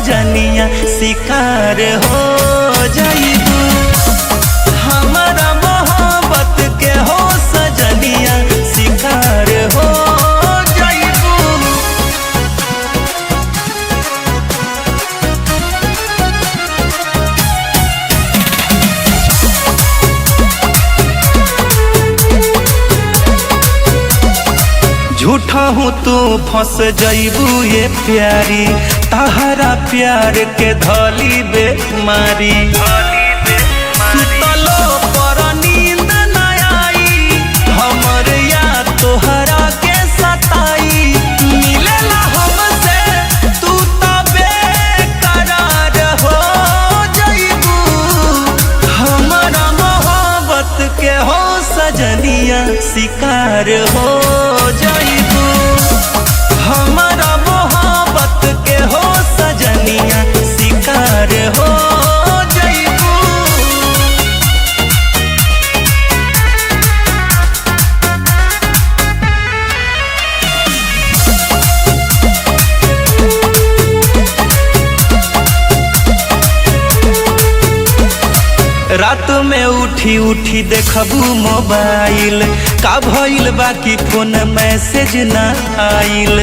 सजनिया शिकार हो जाइबू। हमारा मोहब्बत के हो सजनिया शिकार हो जाइबू। झूठा हूँ तू फंस जाइबू ये प्यारी, तहरा प्यार के धली बेमारी। सुतलो पर नींद न आई, हमर याद तोहरा के सताई। मिलेला हमसे तू तो बेकरार हो जाइबू। हमारा मोहब्बत के हो सजनिया शिकार हो जाइबू। हमारा मोहब्बत के हो सजनिया शिकार हो जाइबू। रात में उठी उठी देखबू मोबाइल, का भइल बाकी फोन मैसेज ना आइल।